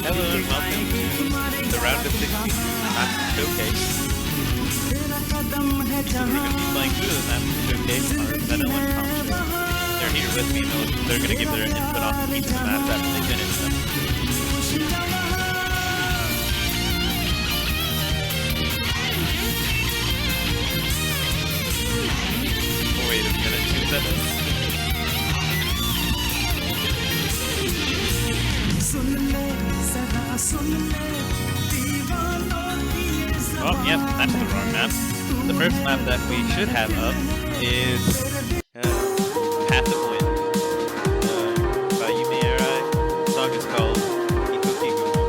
Hello and welcome to the round of 16 map showcase. So we're going to be playing through the map showcase are Venom and Contra. They're here with me and they're going to give their input on each of the maps after they finish them. Oh, wait a minute, 2 seconds. Oh, yep, that's the wrong map. The first map that we should have up is Path of Wind by Yumi Arai. The song is called Hikoki Gumo.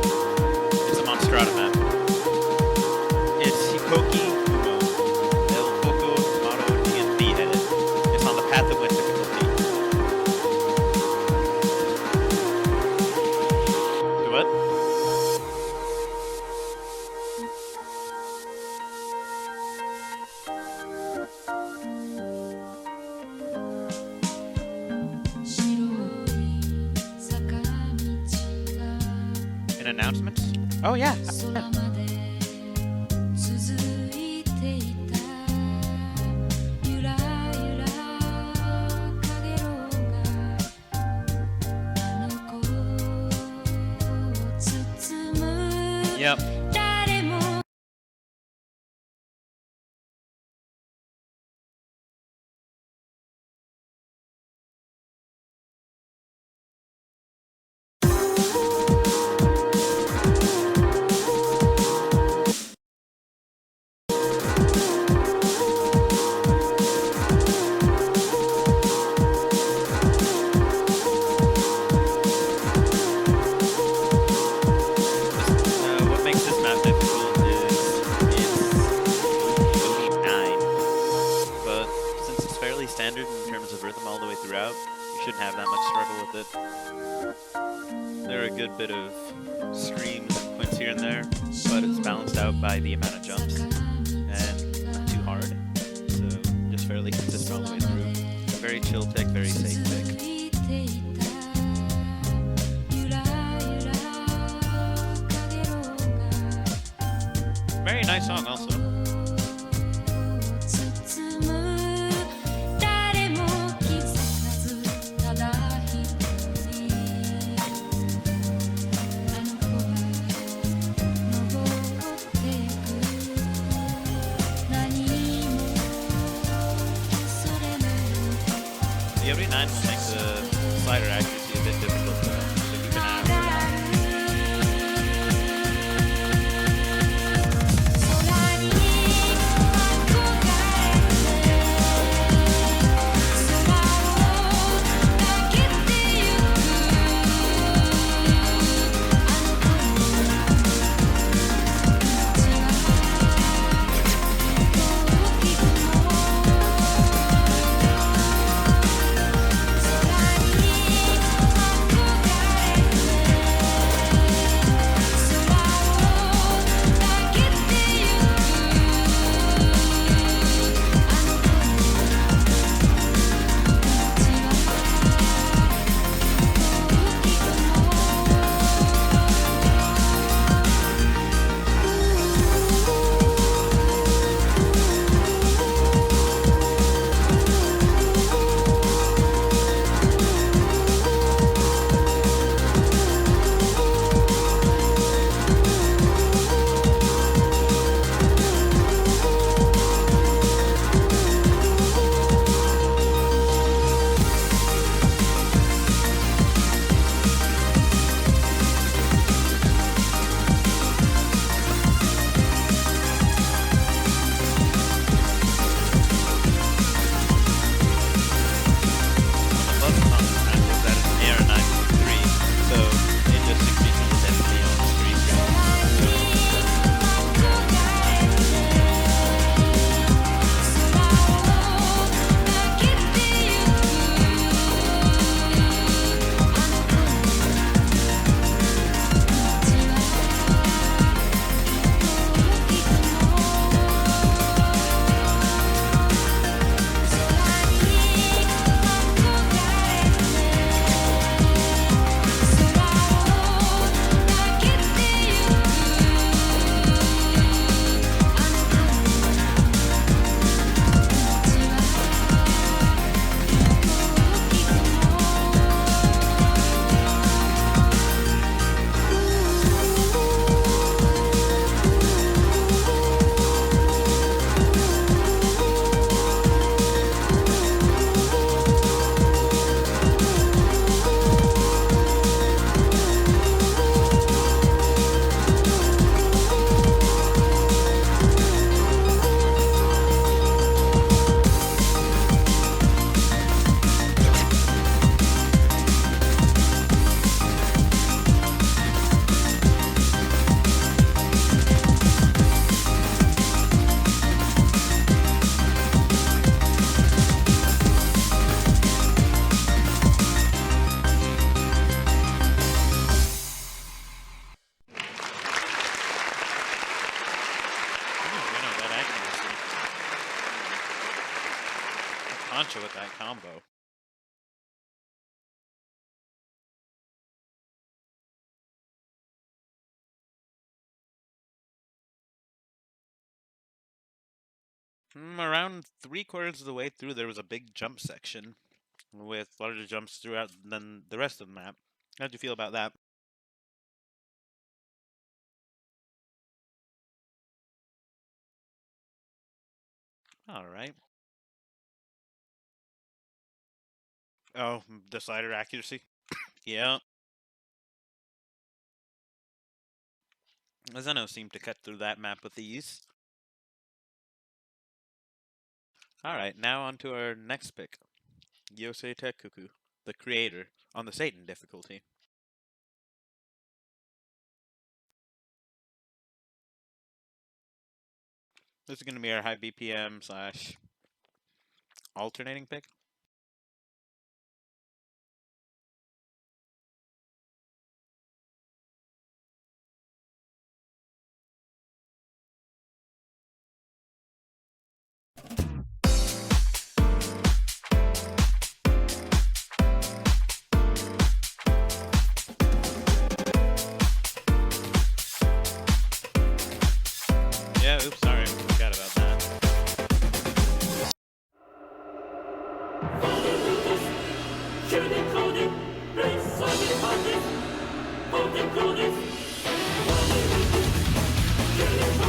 It's a Monstrata map. It's Hikoki Gumo, El Poco Maro TNB edit. It's on the Path of Wind difficulty. What? Announcements? Oh yeah. Yep. Standard in terms of rhythm all the way throughout. You shouldn't have that much struggle with it. There are a good bit of screams and quints here and there, but it's balanced out by the amount of jumps and not too hard. So just fairly consistent all the way through. Very chill pick, very safe pick. Very nice song also. The OD9 will make the slider accuracy a bit difficult to keep an eye out for that. Concha with that combo. Around 3/4 of the way through, there was a big jump section with larger jumps throughout than the rest of the map. How'd you feel about that? All right. Oh, decider accuracy. Yeah. Zeno seemed to cut through that map with ease. All right, now on to our next pick, Yosei Tekuku, the creator, on the Satan difficulty. This is going to be our high BPM slash alternating pick. Yeah, oops, sorry, forgot about that.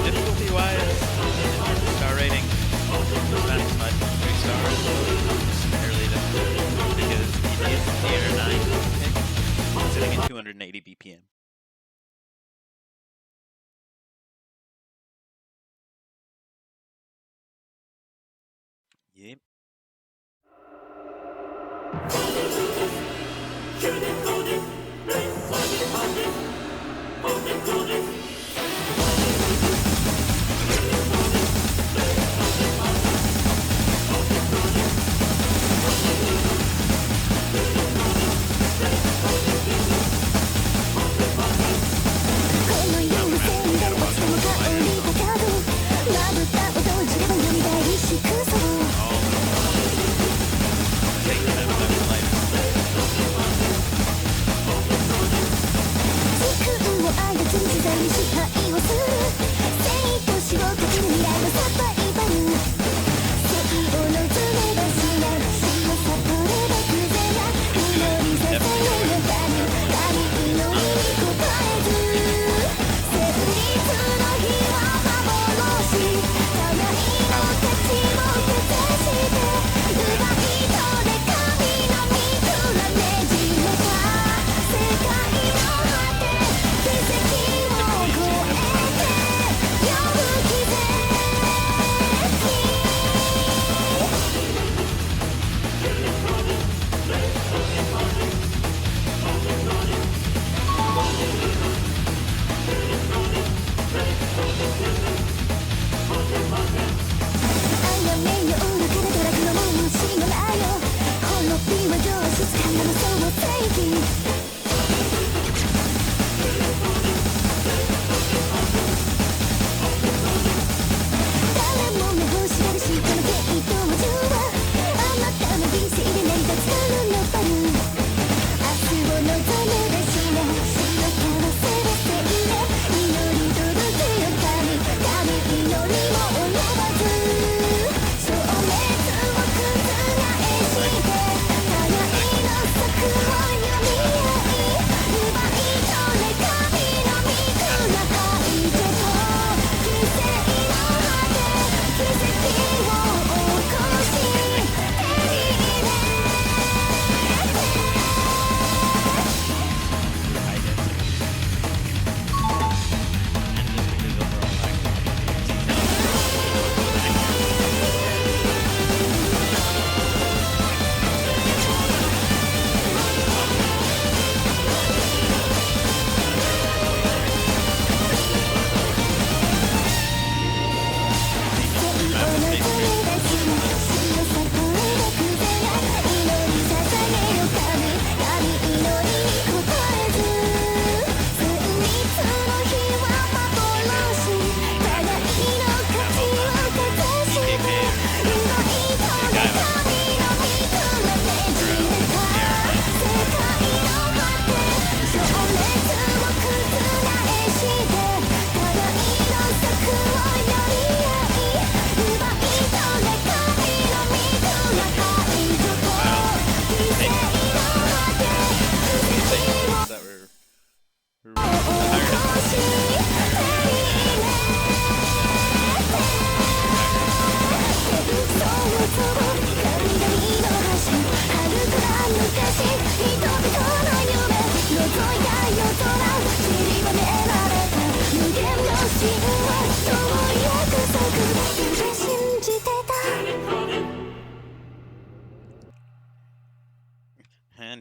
Difficulty-wise, star rating, not as much. 3 stars, it's fairly difficult because it is the Air 9 pick, sitting at 280 BPM. Yep.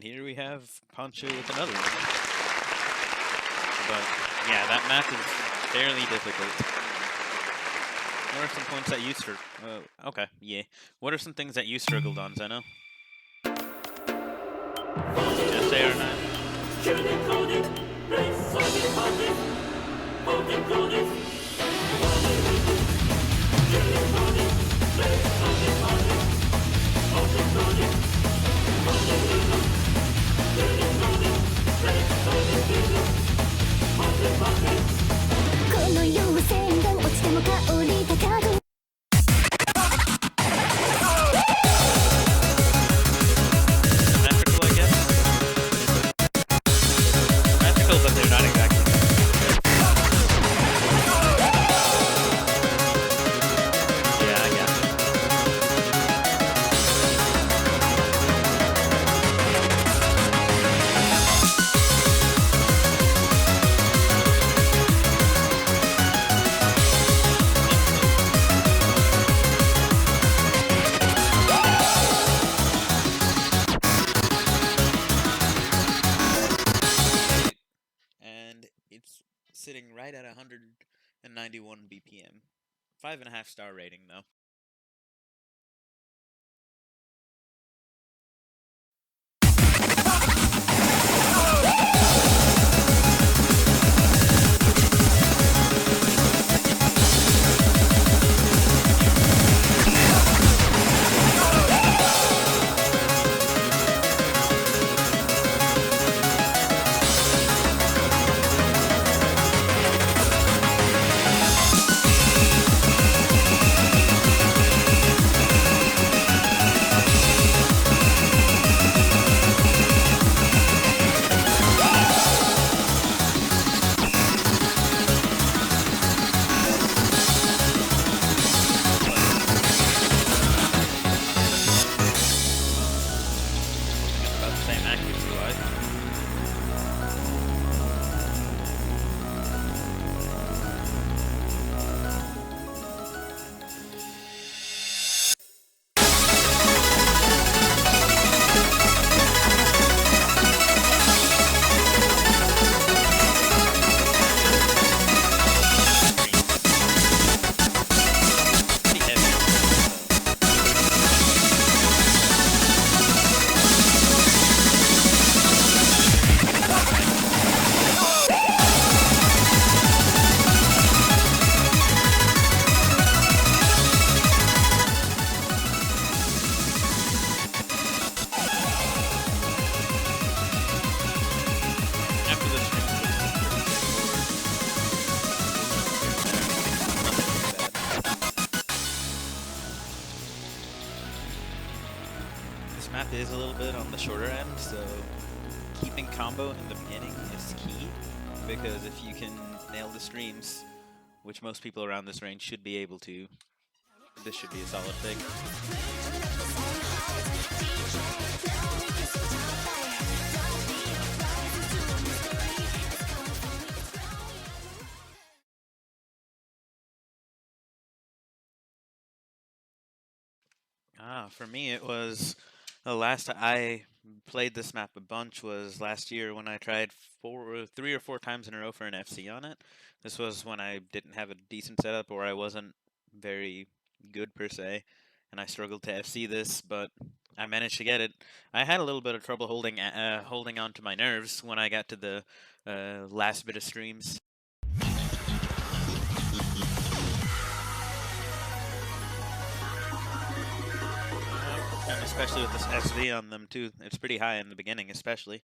And here we have Poncho with another one. But yeah, that map is fairly difficult. What are some points that you struggled? Okay, yeah. What are some things that you struggled on, Zeno? Just AR9. Symmetrical, I guess. Symmetrical, but they're not exactly. Yeah, I guess. And it's sitting right at 191 BPM. 5.5 star rating, though. About the same accuracy-wise. Pretty heavy. After this ring, this map is a little bit on the shorter end, so keeping combo in the beginning is key, because if you can nail the streams, which most people around this range should be able to, this should be a solid pick. For me it was, the last I played this map a bunch was last year when I tried 3 or 4 times in a row for an FC on it. This was when I didn't have a decent setup, or I wasn't very good per se, and I struggled to FC this, but I managed to get it. I had a little bit of trouble holding on to my nerves when I got to the last bit of streams. And especially with this SV on them too. It's pretty high in the beginning, especially.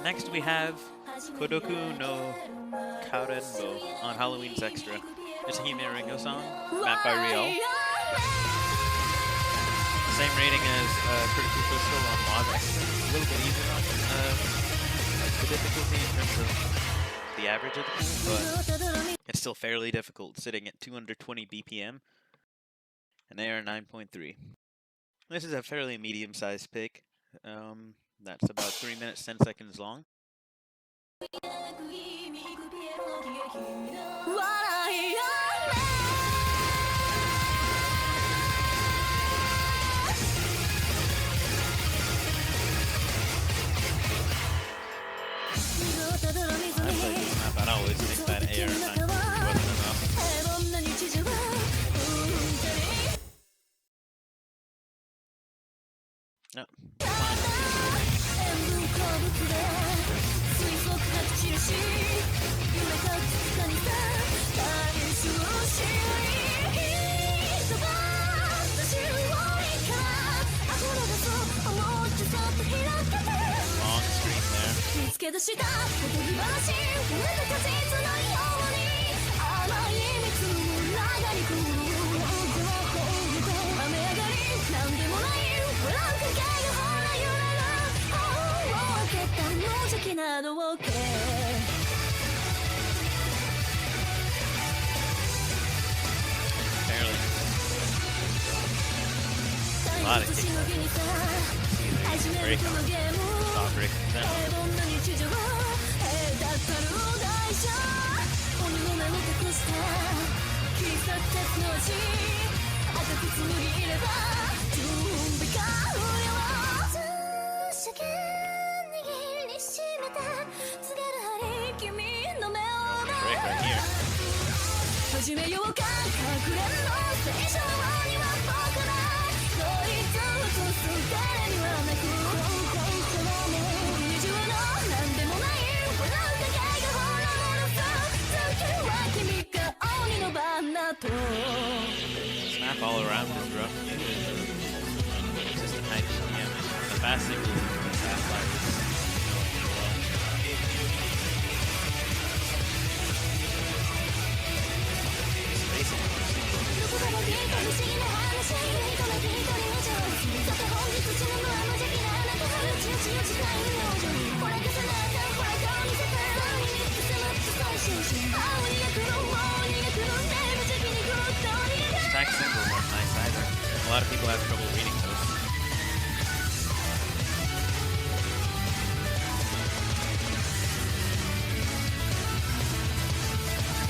Next we have Kodoku no Karenbo on Halloween's Extra. It's a Hime Ringo song, mapped by Real. Same rating as Critical Crystal on Moz Extra. A little bit easier on the difficulty in terms of the average of the pool, but it's still fairly difficult, sitting at 220 BPM. And they are 9.3. This is a fairly medium-sized pick. That's about 3 minutes, 10 seconds long. No. Long screen there. Barely. A lot of kicks. Break on. Saw break then. Break right here. Snap all around is rough. Just a nice PM. The fast single in the fast life is Stack singles aren't nice either. A lot of people have trouble reading those.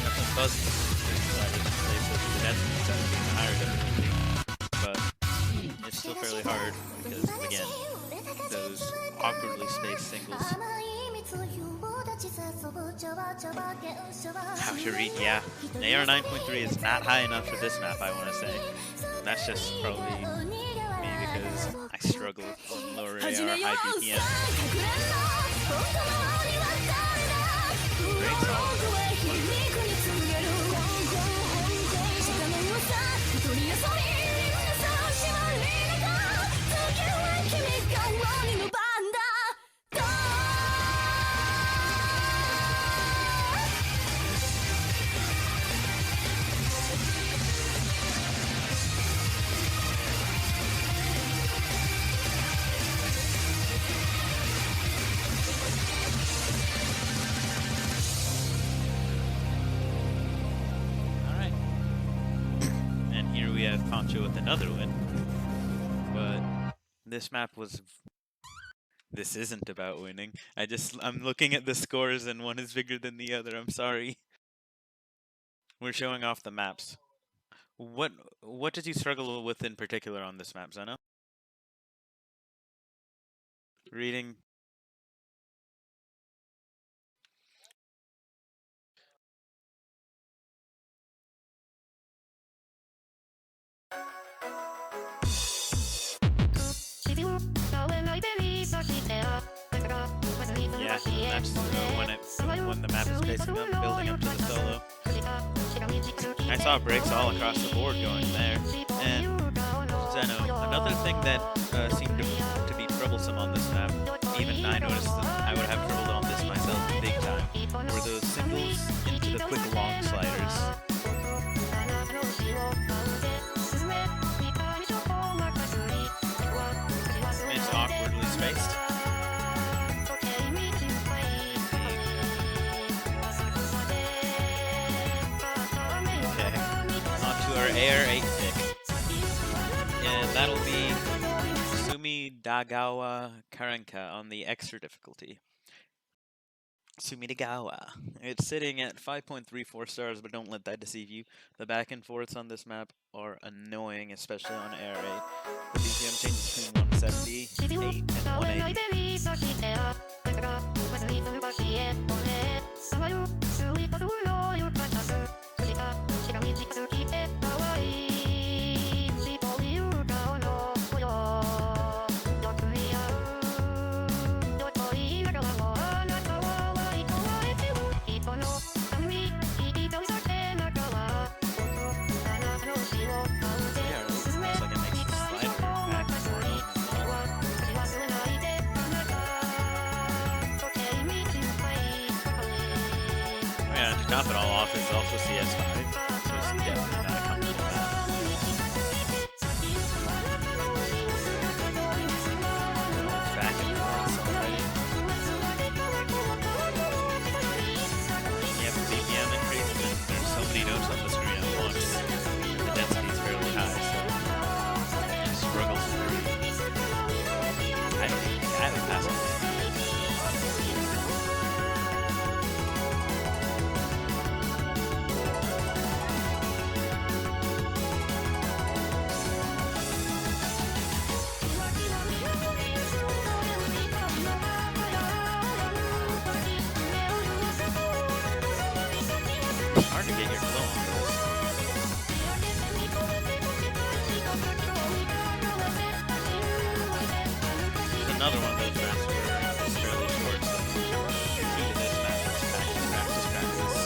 Got some fuzzy higher difficulty, but it's still fairly hard because, again, those awkwardly spaced singles. How to read, yeah. AR 9.3 is not high enough for this map, I want to say. That's just probably me because I struggle on lower AR high BPM. Great song. With another win, but this map was. This isn't about winning. I'm looking at the scores and one is bigger than the other. I'm sorry. We're showing off the maps. What did you struggle with in particular on this map, Zeno? Reading. Yeah, that's when the map is basically building up to the solo. I saw breaks all across the board going there. And Zeno, another thing that seemed to be troublesome on this map, even I noticed that I would have trouble on this myself big time, were those singles into the quick long sliders. It's awkwardly spaced. Our AR 8 pick, and that'll be Sumidagawa Karenka on the extra difficulty. Sumidagawa. It's sitting at 5.34 stars, but don't let that deceive you. The back and forths on this map are annoying, especially on AR 8. The BPM changes between 178 and 180. Yeah, to top it all off, it's also CS5, so it's definitely not a comfortable map. Back and forth already. Yeah, but BPM increase, and there's so many nodes on the screen at once. The density is fairly high, so it struggles through. I don't think I would pass it. It's hard to get your flow on this. There's another one of those maps where it's fairly short, so due to this map, it's practice.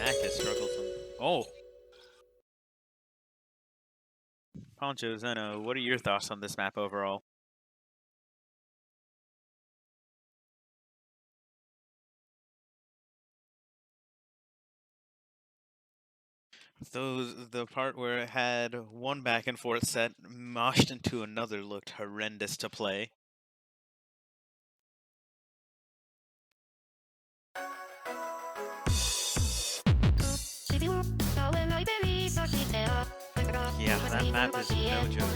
Akis struggles on. Oh! Poncho Zeno, what are your thoughts on this map overall? The part where it had one back and forth set moshed into another looked horrendous to play. Yeah, that map is no joke.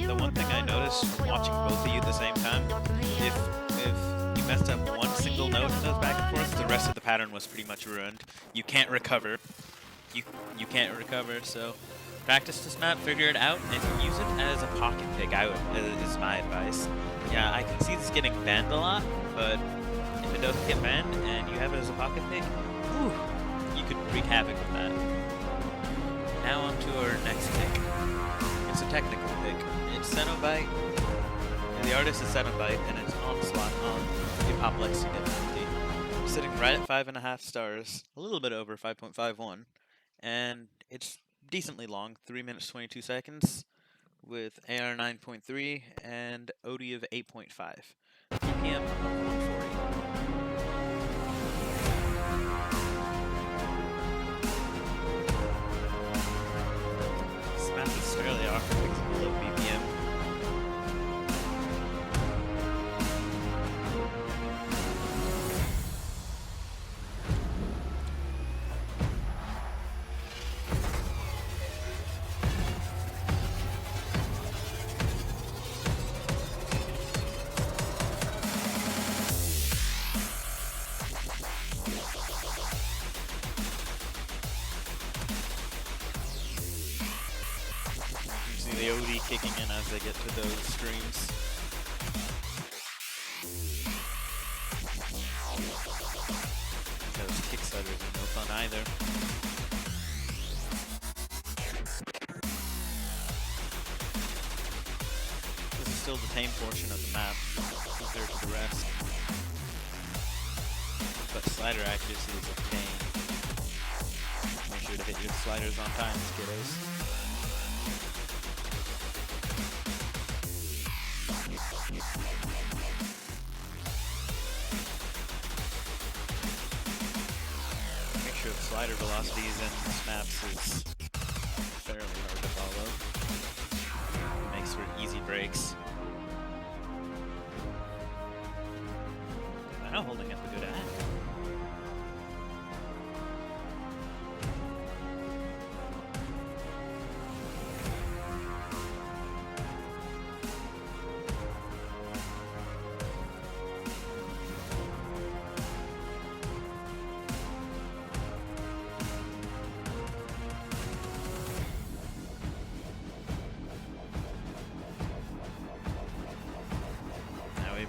The one thing I noticed from watching both of you at the same time, if you messed up one single note in those back and forth, the rest of the pattern was pretty much ruined. You can't recover. You can't recover, so practice this map, figure it out, and use it as a pocket pick, is my advice. Yeah, I can see this getting banned a lot, but if it doesn't get banned and you have it as a pocket pick, whew, you could wreak havoc with that. Now on to our next pick. It's a technical pick. It's Cenobite. And the artist is Cenobite, and it's Onslaught on the Apoplexy difficulty. Sitting right at 5.5 stars, a little bit over 5.51, and it's decently long, 3 minutes 22 seconds, with AR 9.3 and OD of 8.5. BPM of 140. This map is fairly awkward because of the low BPM. The OD kicking in as they get to those streams. Those kickstarters are no fun either. This is still the tame portion of the map compared to the rest. But slider accuracy is a pain. Make sure to hit your sliders on time, kiddos. Make sure the slider velocities in maps is fairly hard to follow. Makes for easy breaks. Now holding up a good act.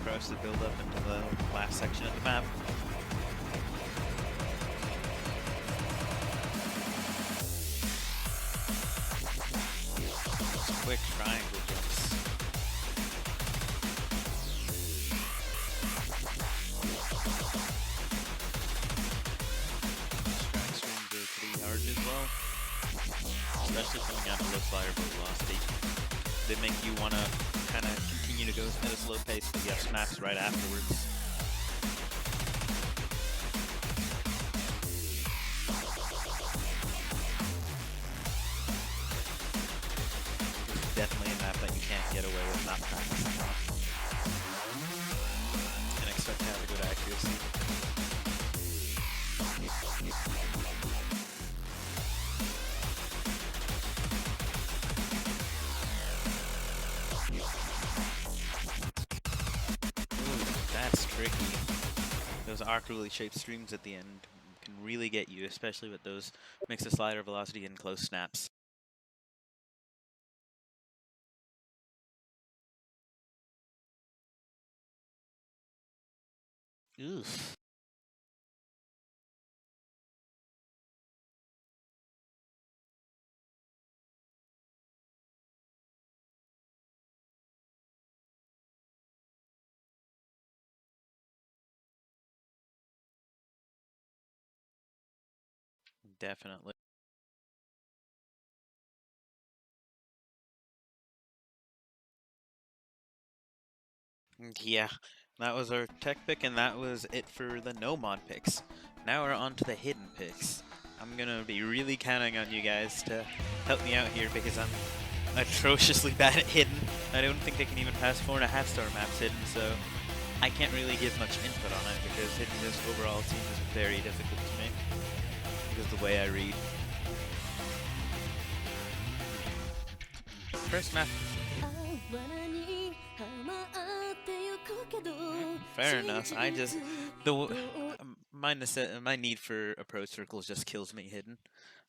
For us to build up into the last section of the map. Those quick triangle jumps. well, especially coming out of low flyer velocity. They make you want to kind of continue to go at a slow pace, but you have snaps right afterwards. Definitely a map that you can't get away with not practicing on. And expect to have a good accuracy. Ooh, that's tricky. Those arcally shaped streams at the end can really get you, especially with those mix of slider velocity and close snaps. Oof. Definitely. Yeah, that was our tech pick, and that was it for the no mod picks. Now we're on to the hidden picks. I'm gonna be really counting on you guys to help me out here because I'm atrociously bad at hidden. I don't think they can even pass 4.5-star maps hidden, so I can't really give much input on it because hidden just overall seems very difficult to me because of the way I read. First map. Fair enough. I just my need for approach circles just kills me hidden.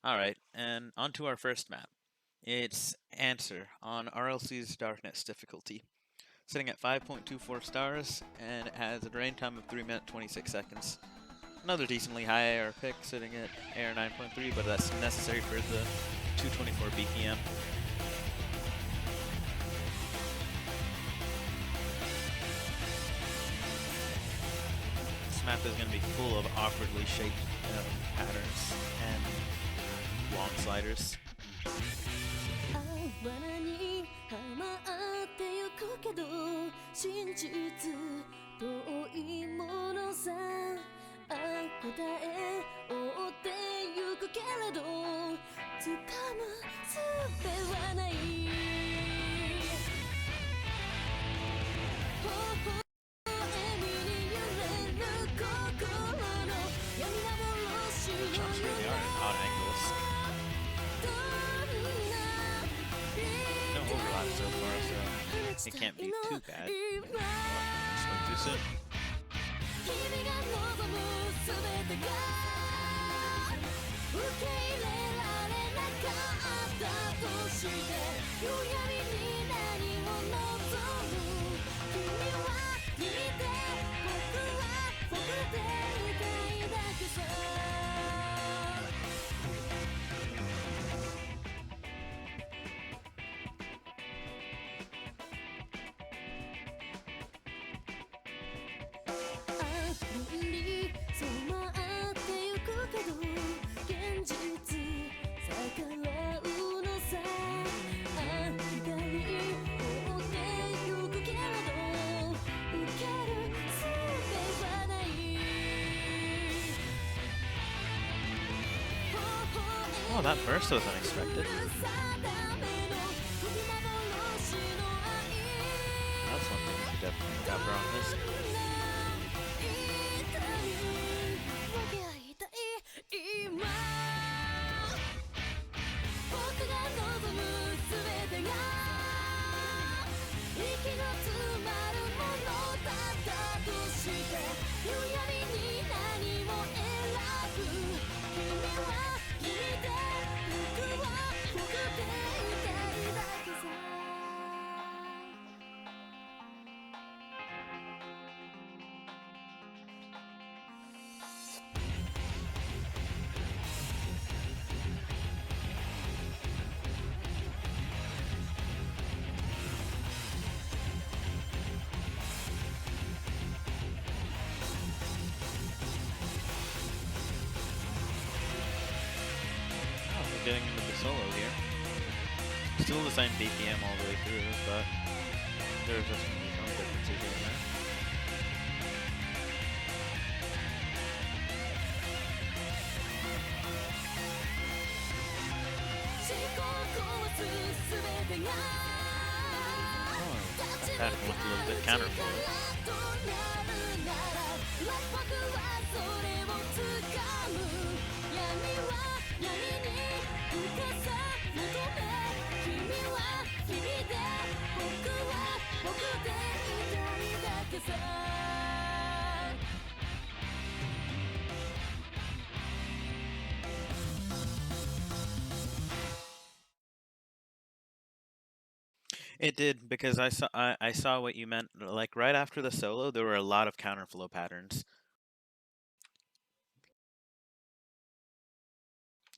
All right, and on to our first map. It's Answer on RLC's Darkness difficulty, sitting at 5.24 stars, and it has a drain time of 3 minutes 26 seconds. Another decently high AR pick, sitting at AR 9.3, but that's necessary for the 224 BPM. This map is going to be full of awkwardly shaped patterns and long sliders. Jumps really are in odd angles. No overlap so far, so it can't be too bad. Oh, spoke too soon. Oh, that burst was unexpected. That's one thing you definitely got wrong this. getting into the solo here. Still the same BPM all the way through, but there's just some differences here and there. Oh, that went a little bit counterflow. It did, because I saw what you meant. Like right after the solo, there were a lot of counterflow patterns.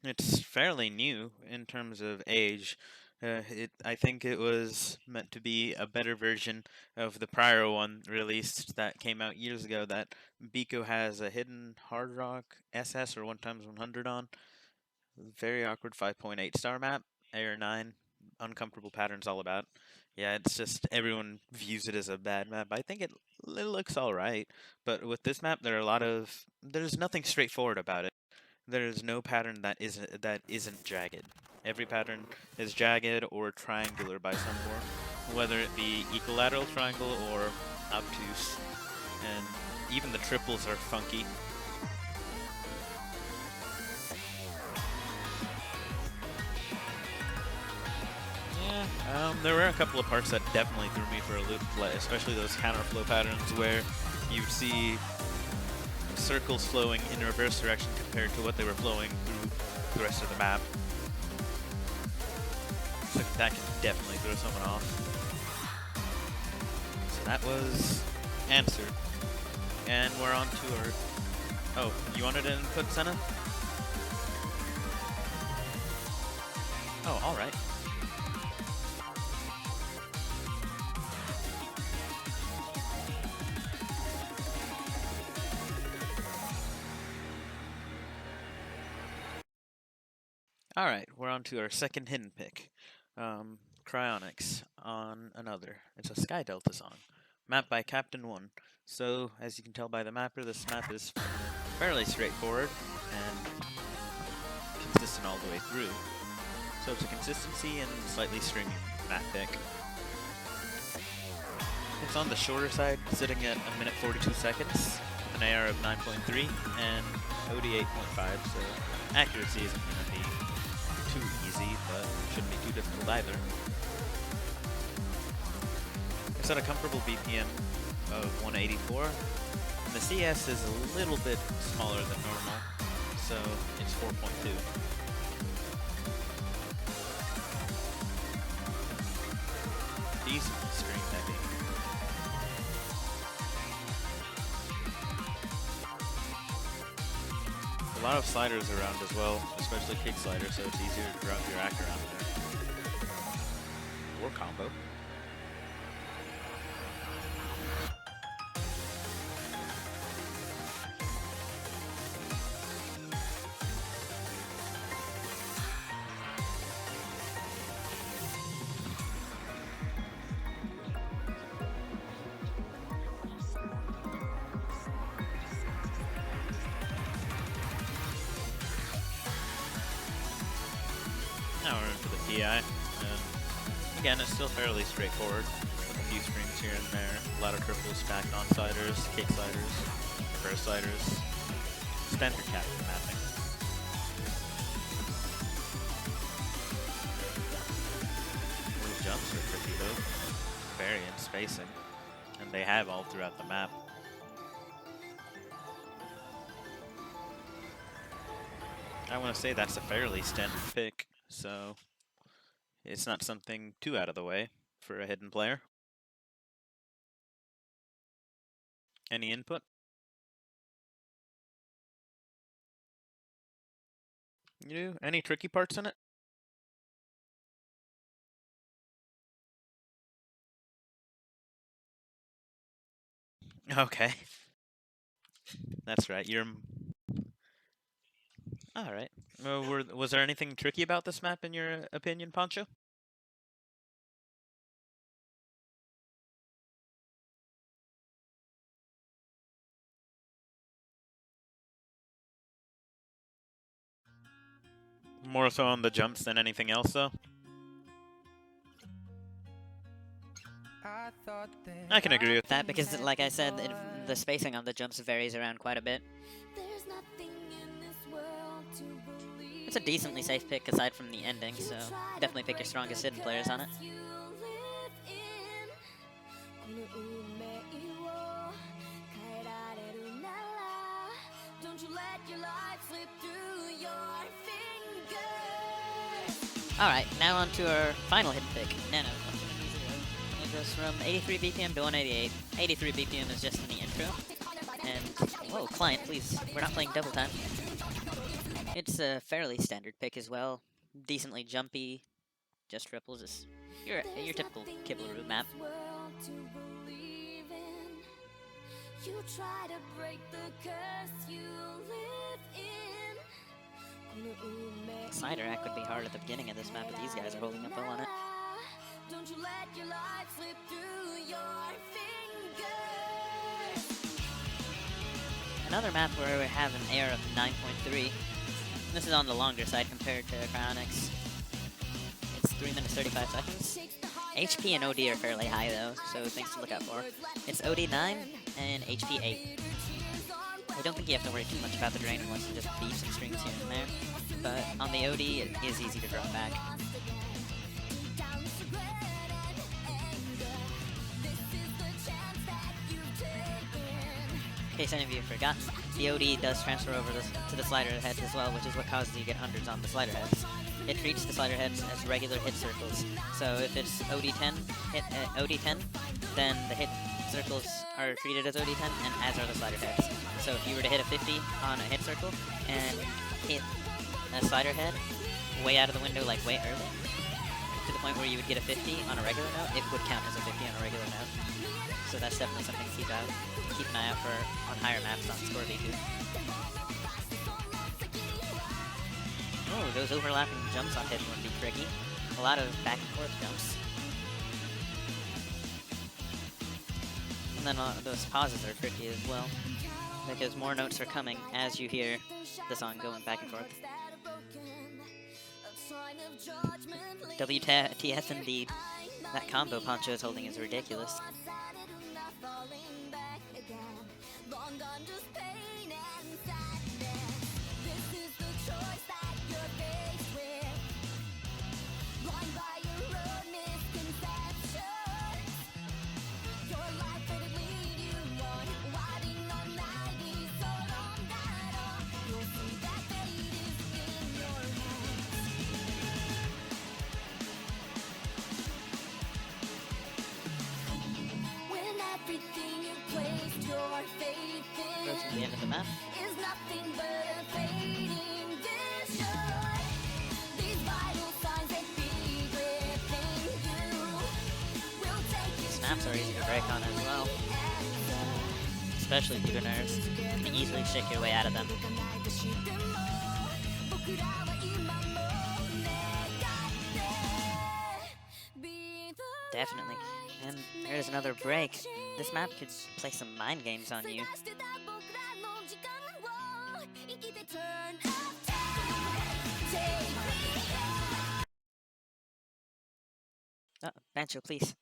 It's fairly new in terms of age. I think it was meant to be a better version of the prior one released that came out years ago that Biko has a hidden hard rock SS or 1x100 on. Very awkward 5.8 star map, Air 9, uncomfortable patterns all about. Yeah, it's just everyone views it as a bad map. I think it looks alright, but with this map there's nothing straightforward about it. There is no pattern that isn't jagged. Every pattern is jagged or triangular by some form, whether it be equilateral triangle or obtuse. And even the triples are funky. Yeah, there were a couple of parts that definitely threw me for a loop, especially those counterflow patterns where you'd see circles flowing in reverse direction compared to what they were flowing through the rest of the map. So that can definitely throw someone off. So that was answered. And we're on to our... Oh, you wanted an input, Senna? Oh, alright. Alright, we're on to our second hidden pick. Cryonics on another. It's a Sky Delta song. Mapped by Captain 1. So, as you can tell by the mapper, this map is fairly straightforward and consistent all the way through. So it's a consistency and slightly streaming map pick. It's on the shorter side, sitting at 1 minute 42 seconds, with an AR of 9.3 and OD 8.5, so accuracy isn't going to be too easy, but shouldn't be too difficult either. It's at a comfortable BPM of 184, and the CS is a little bit smaller than normal, so it's 4.2. Decent stream heavy. A lot of sliders around as well, especially kick sliders, so it's easier to drop your act around there. Or combo. Now we're into the PI, and again, it's still fairly straightforward, with a few streams here and there, a lot of triples stacked on sliders, kick sliders, reverse sliders, standard captain mapping. Those jumps are tricky though, very in spacing, and they have all throughout the map. I want to say that's a fairly standard pick, so it's not something too out of the way for a hidden player. Any input? You do? Any tricky parts in it? Okay. That's right. All right. Was there anything tricky about this map in your opinion, Pancho? More so on the jumps than anything else, though. I can agree with that because, like I said, the spacing on the jumps varies around quite a bit. It's a decently safe pick aside from the ending, so definitely pick your strongest hidden players on it. Alright, now on to our final hidden pick, Nano. It goes from 83 BPM to 188. 83 BPM is just in the intro. And, whoa, client, please, we're not playing double time. It's a fairly standard pick as well. Decently jumpy, just triples. It's your typical Kibble map. You try to break the curse you live in. Side rack would be hard at the beginning of this map, but these guys are holding up well on it. Don't you let your life slip through your fingers. Another map where we have an air of 9.3. This is on the longer side compared to Cryonics. It's 3 minutes 35 seconds. HP and OD are fairly high though, so things to look out for. It's OD 9 and HP 8. I don't think you have to worry too much about the drain unless you just beef some strings here and there. But on the OD, it is easy to drop back. In case any of you have forgotten, the OD does transfer over to the slider heads as well, which is what causes you to get hundreds on the slider heads. It treats the slider heads as regular hit circles. So if it's OD10, then the hit circles are treated as OD10, and as are the slider heads. So if you were to hit a 50 on a hit circle and hit a slider head way out of the window, like way early, to the point where you would get a 50 on a regular note, it would count as a 50 on a regular note. So that's definitely something to keep an eye out for on higher maps on Score V2. Oh, those overlapping jumps on hidden would be tricky. A lot of back and forth jumps. And then those pauses are tricky as well, because more notes are coming as you hear the song going back and forth. WTF indeed. That combo Pancho is holding is ridiculous. The end of the map. Snaps are easy to break on as well, especially beginners. You can easily shake your way out of them. Definitely. And there's another break. This map could play some mind games on you. Oh, Bancho, please.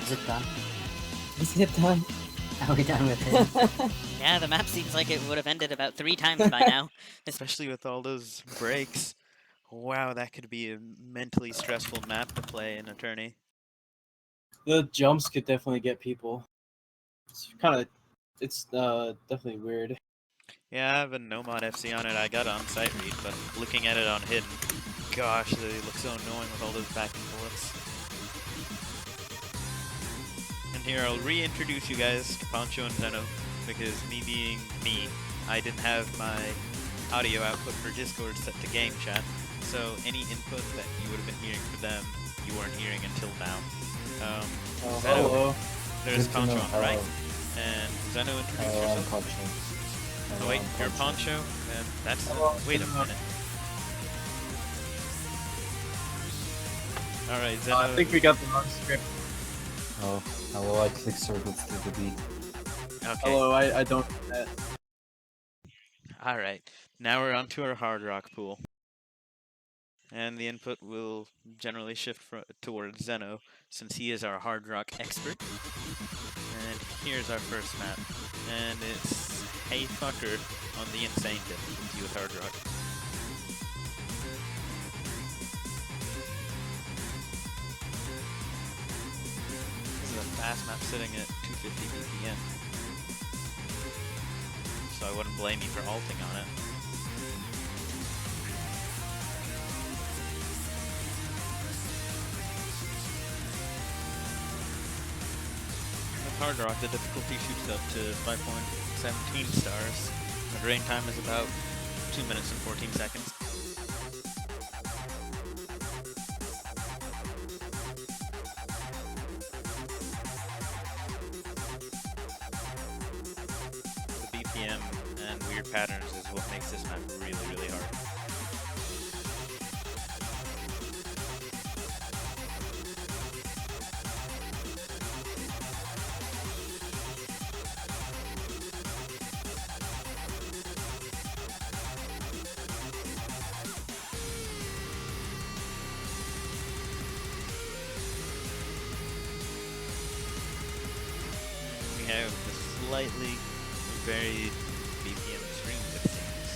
Is it done? Is it done? Are we done with it? Yeah, the map seems like it would have ended about 3 times by now. Especially with all those breaks. Wow, that could be a mentally stressful map to play in a tourney. The jumps could definitely get people. It's definitely weird. Yeah, I have a Nomad FC on it. I got on sight read, but looking at it on hidden, gosh, they look so annoying with all those back and forths. here I'll reintroduce you guys to Pancho and Zeno, because me being me, I didn't have my audio output for Discord set to game chat, so any input that you would have been hearing for them, you weren't hearing until now. Zeno, Hello. there's Good to Pancho know. on the right, Hello. and Zeno, introduce Hello, I'm yourself. Pancho. Oh wait, you're Pancho, and that's... Wait a minute. Alright, Zeno... I think we got the wrong script. Oh, hello, I click circles to the beat. Okay. Hello, I don't do that. Alright, now we're on to our hard rock pool. And the input will generally shift towards Zeno, since he is our hard rock expert. And here's our first map. And it's Hey Fucker on the Insane difficulty with hard rock. This is a fast map sitting at 250 BPM. So I wouldn't blame you for alting on it. With hard rock, the difficulty shoots up to 5.17 stars. The drain time is about 2 minutes and 14 seconds. The BPM and weird patterns is what makes this map really, really hard. We have a slightly varied BPM stream, it seems.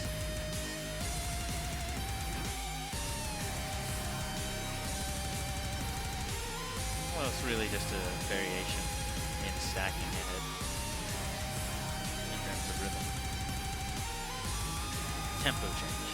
Well, it's really just a variation in stacking it in terms of rhythm. Tempo change.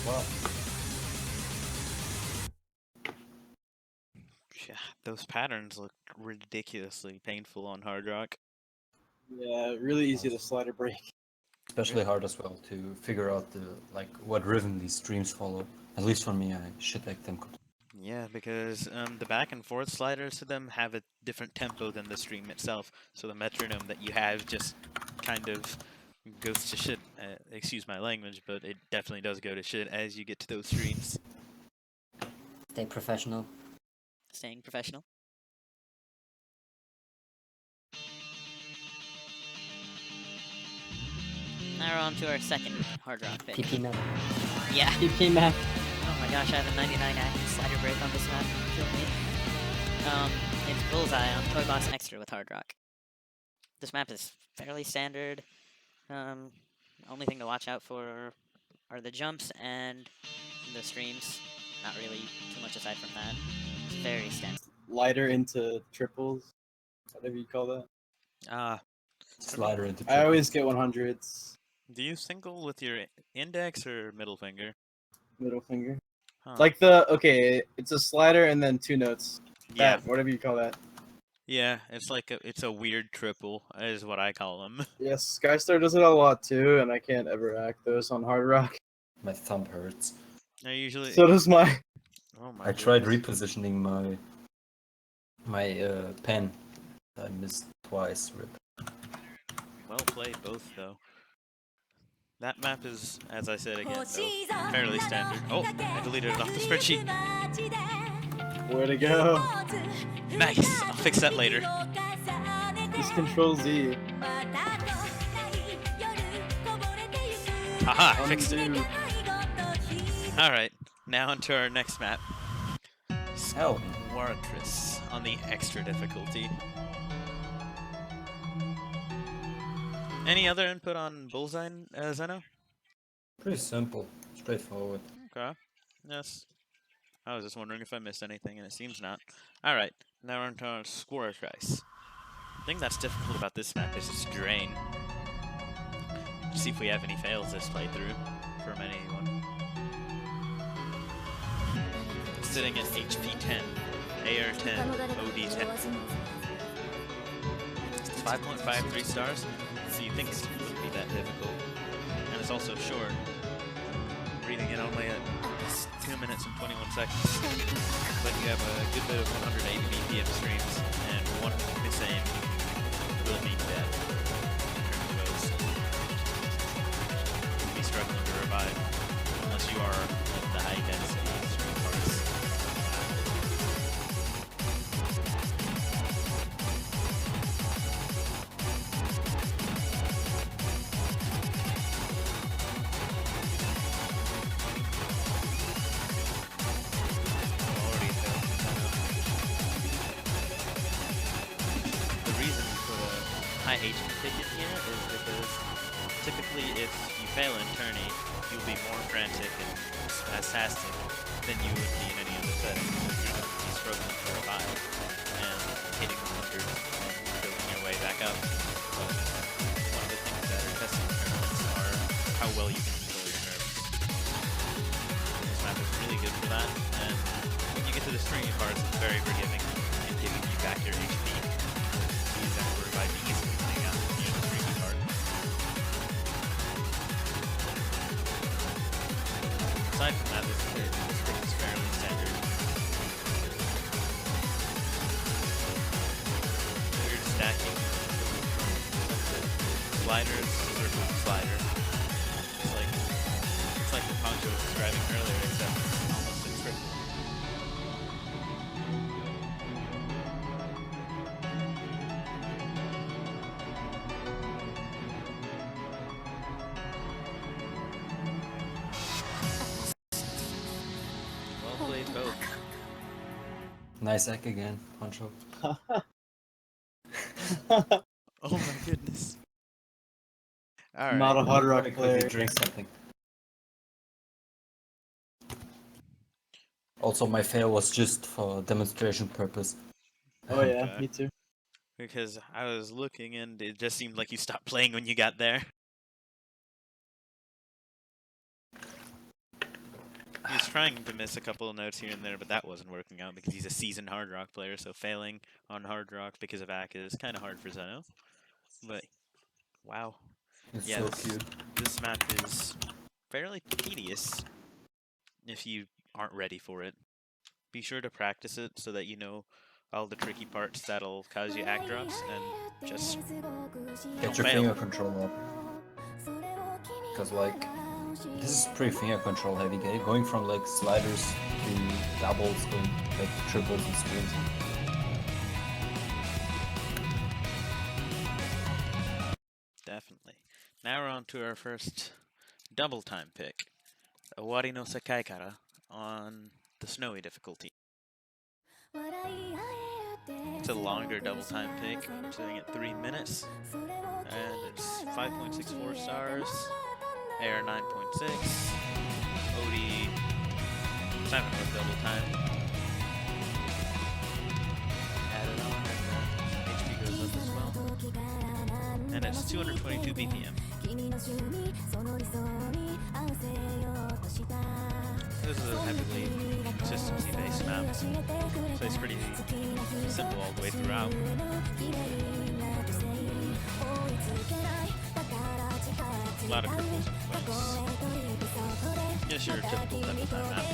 Wow. Yeah, those patterns look ridiculously painful on hard rock. Yeah, really easy to slider break. Especially hard as well to figure out the what rhythm these streams follow. At least for me, I shit like them. Yeah, because the back and forth sliders to them have a different tempo than the stream itself, so the metronome that you have just kind of goes to shit. Excuse my language, but it definitely does go to shit as you get to those streams. Stay professional. Staying professional. Now we're on to our second hard rock pick. PP map. Yeah. PP map. Oh my gosh, I have a 99 active slider break on this map. Kill me. It's Bullseye on Toy Box Extra with hard rock. This map is fairly standard. Only thing to watch out for are the jumps and the streams. Not really too much aside from that. It's very standard. Lighter into triples, whatever you call that. Slider into. I always get 100s. Do you single with your index or middle finger? Middle finger. Huh. Like it's a slider and then 2 notes. Yeah, That, whatever you call that. yeah, it's like it's a weird triple, is what I call them. Yes, Skystar does it a lot too, and I can't ever act those on hard rock. My thumb hurts. I usually. So does my. Oh my. I tried goodness. repositioning my pen. I missed twice. Rip. Well played, both though. That map is, as I said again, though, fairly standard. Oh, I deleted it off the spreadsheet. Way to go. Nice. I'll fix that later. Just control Z. Haha, fixed it. Undo. Alright, now onto our next map. Hell. Wartris on the extra difficulty. Any other input on Bullseye, Zeno? Pretty simple, straightforward. Okay. Yes. I was just wondering if I missed anything, and it seems not. Alright, now we're on to our Square Rice. The thing that's difficult about this map is its drain. Let's see if we have any fails this playthrough from anyone. Sitting at HP 10, AR 10, OD 10. It's 5.53 stars, so you think it wouldn't be that difficult. And it's also short, reading it only at 2 minutes and 21 seconds. But you have a good bit of 180 BPM streams, and one miss aim will mean death. You'll be struggling to revive, unless you are at the high density stream parts. High HP ticket here is because typically if you fail in tourney, you'll be more frantic and spastic than you would be in any other setting because you're going to be struggling to revive and hitting 100 and building your way back up. But one of the things that are testing tournaments are how well you can control your nerves. This map is really good for that, and when you get to the streamy parts, it's very forgiving in giving you back your HP. Use that to revive easily. Aside from that, this thing is fairly standard. Weird stacking. Sliders, circle slider. It's like the Poncho was describing earlier, except almost a triple. Nice egg again, Poncho. Oh my goodness. Alright. Not a hard rock Quickly player. drink something. Also, my fail was just for demonstration purpose. Oh yeah, Okay. me too. Because I was looking and it just seemed like you stopped playing when you got there. He was trying to miss a couple of notes here and there, but that wasn't working out because he's a seasoned hard rock player, so failing on hard rock because of AK is kind of hard for Zeno. But, wow. It's Yeah, so cute. This map is fairly tedious if you aren't ready for it. Be sure to practice it so that you know all the tricky parts that'll cause you act drops, and just Get your fail. finger control up. Because, like, this is pretty finger control heavy game. Going from, like, sliders to doubles, going, like, triples and streams. Definitely. Now we're on to our first double time pick. Owari no Sekai Kara on the snowy difficulty. It's a longer double time pick, sitting at 3 minutes. And it's 5.64 stars, AR 9.6, OD 7 with double time. Add it on, and HP goes up as well. And it's 222 BPM. This is a heavily consistency-based map, so it's pretty simple all the way throughout. A lot of triples and flanks. Just your typical double time map.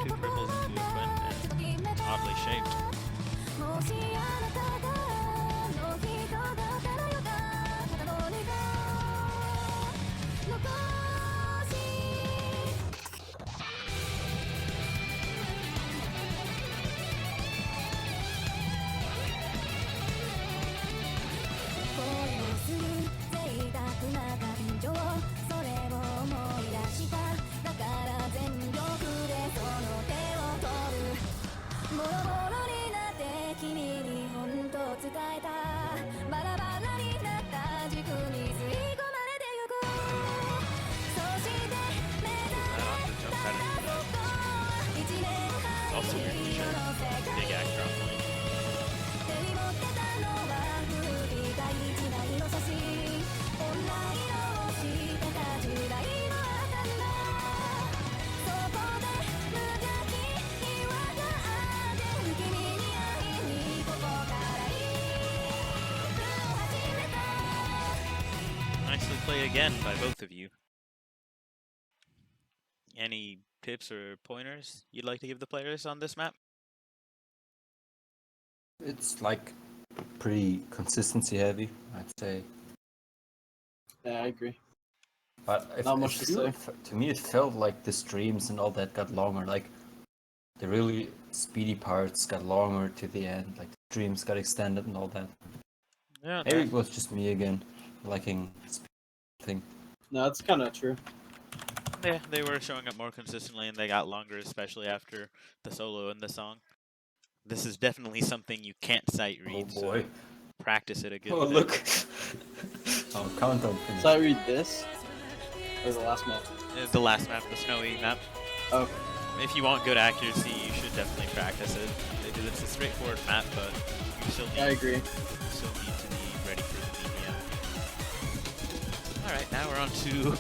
Two purples into a twin and oddly shaped. Also weirdly shaped. Big act drop point. Nicely played again by both of you. Any tips or pointers you'd like to give the players on this map? It's like pretty consistency heavy, I'd say. Yeah, I agree. But Not much to say. To me, it felt like the streams and all that got longer. Like the really speedy parts got longer to the end. Like the streams got extended and all that. Yeah, Maybe it was just me again, liking speed thing. No, that's kind of true. Yeah, they were showing up more consistently and they got longer, especially after the solo and the song. This is definitely something you can't sight read. Oh boy. So practice it a good Oh, bit. look. Oh, countdown finish. So I read this? Or the last map? The last map, the snowy map. Okay. If you want good accuracy, you should definitely practice it. Because it's a straightforward map, but you still need, I agree. you still need to be ready for the BPM. Alright, now we're on to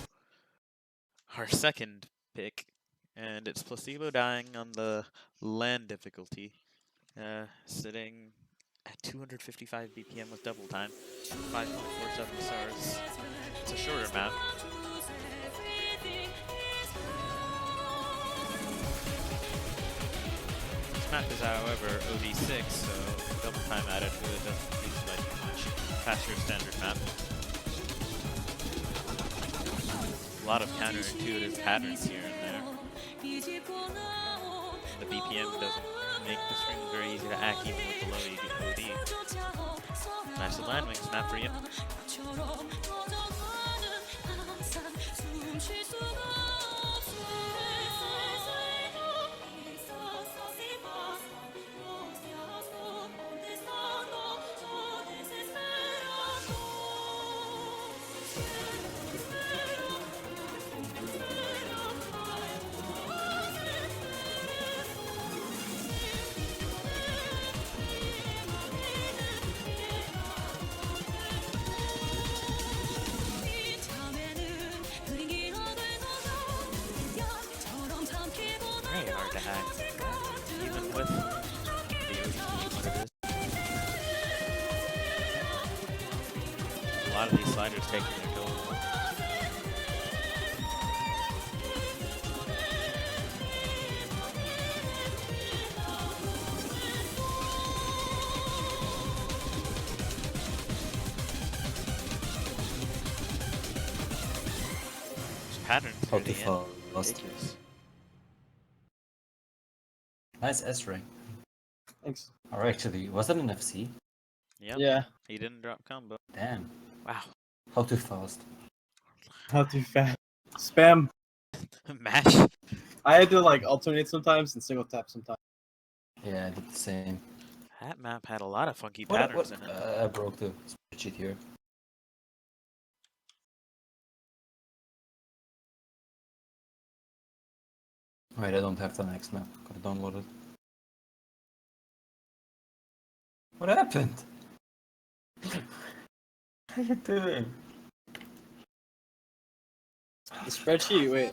our second pick. And it's Placebo dying on the land difficulty. Sitting at 255 BPM with double time, 5.47 stars. It's a shorter map. This map is, however, OD6, so double time added really doesn't use by too much. Faster standard map. A lot of counterintuitive patterns here and there. The BPM doesn't make the strings very easy to act even with the low OD. Nice little land wings map for you. Very hard to hack, even with the OD what it is. A lot of these sliders taking their toll. There's patterns How through to the end. fall lost. Ridiculous. Nice S rank. Thanks. Or actually, was that an FC? Yep. Yeah. He didn't drop combo. Damn. Wow. How too fast. How too fast. Spam. Mash. I had to like alternate sometimes and single tap sometimes. Yeah, I did the same. That map had a lot of funky What? patterns in it. I broke the spreadsheet here. Wait, I don't have the next map. Gotta download it. What happened? What are you doing? The spreadsheet, wait.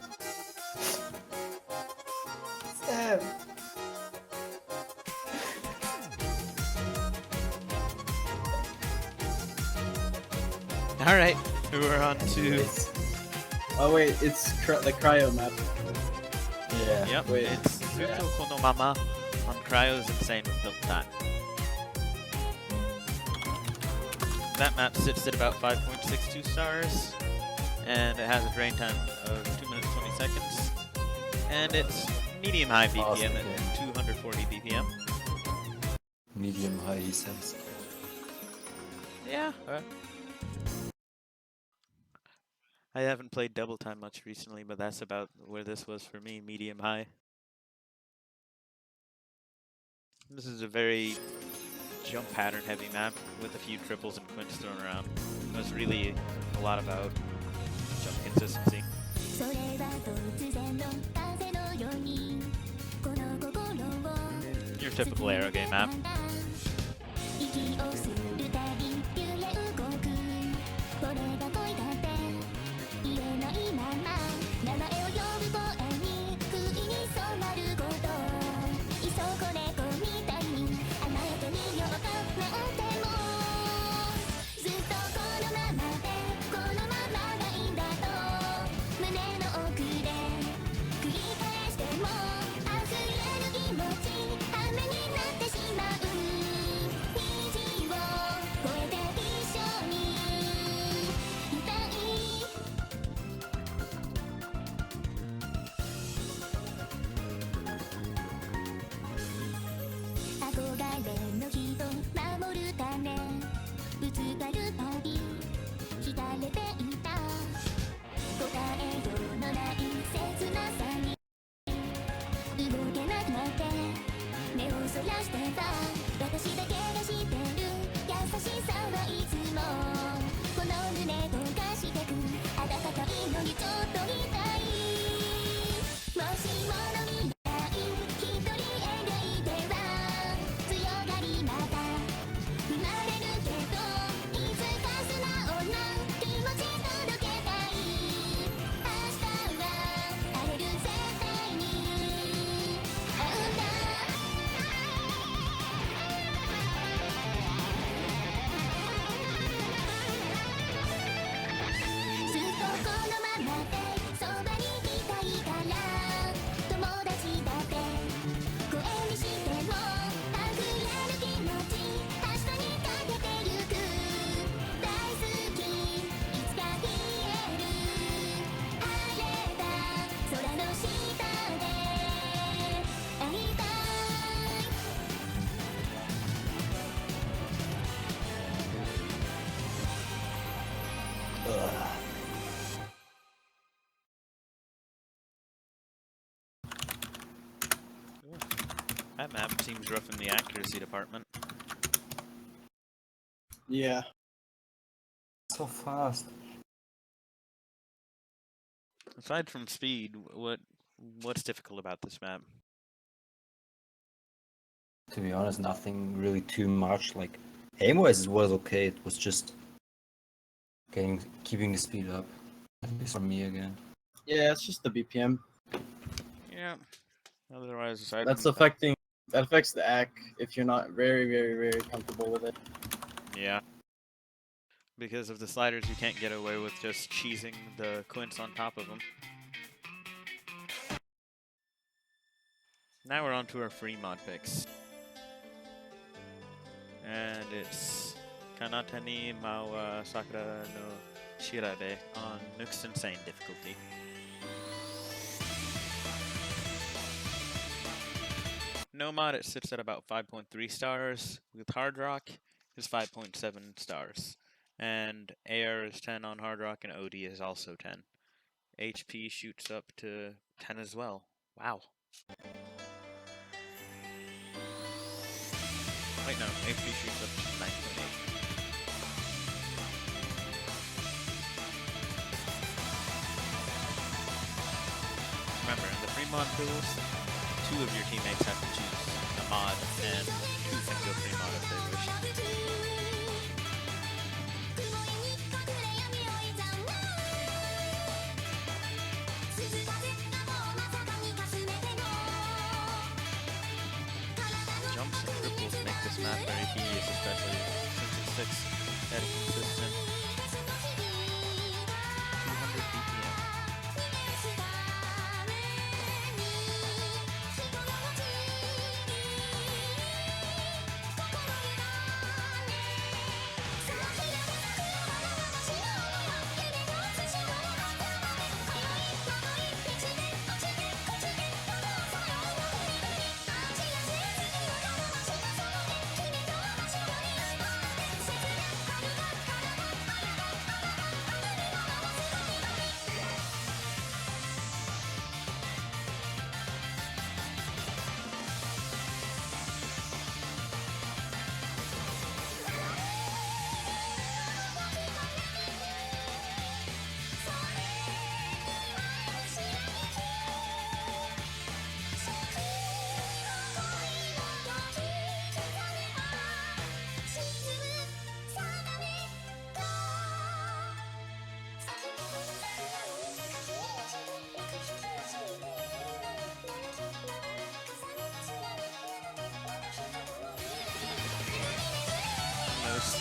Alright, we're on to... Anyways, Oh wait, it's the cryo map. yeah. Yep, Wait. it's Zuto Kono Mama on Cryo's Insane with Double Time. That map sits at about 5.62 stars, and it has a drain time of 2 minutes 20 seconds, and it's medium-high BPM Awesome, at 240 BPM. Medium high, he says. Yeah. I haven't played Double Time much recently, but that's about where this was for me, medium-high. This is a very jump pattern heavy map with a few triples and quints thrown around. It's really a lot about jump consistency. Your typical aero game map. That map seems rough in the accuracy department. Yeah. So fast. Aside from speed, what's difficult about this map? To be honest, nothing really too much. Like, aim-wise, it was okay. It was just keeping the speed up. At least for me again. Yeah, it's just the BPM. Yeah. Otherwise, aside That's from affecting. That affects the AC if you're not very, very, very comfortable with it. Yeah. Because of the sliders, you can't get away with just cheesing the quints on top of them. Now we're on to our free mod picks. And it's Kanata ni Mawa Sakura no Shirabe on Nook's Insane difficulty. No mod, it sits at about 5.3 stars. With Hard Rock, is 5.7 stars. And AR is 10 on Hard Rock, and OD is also 10. HP shoots up to 10 as well. Wow. Wait, no, HP shoots up to 9.8. Remember, in the free mod pools, 2 of your teammates have to choose a mod, and 2 can go free mod if they wish. Jumps and triples make this map very tedious, especially since it sticks at a consistent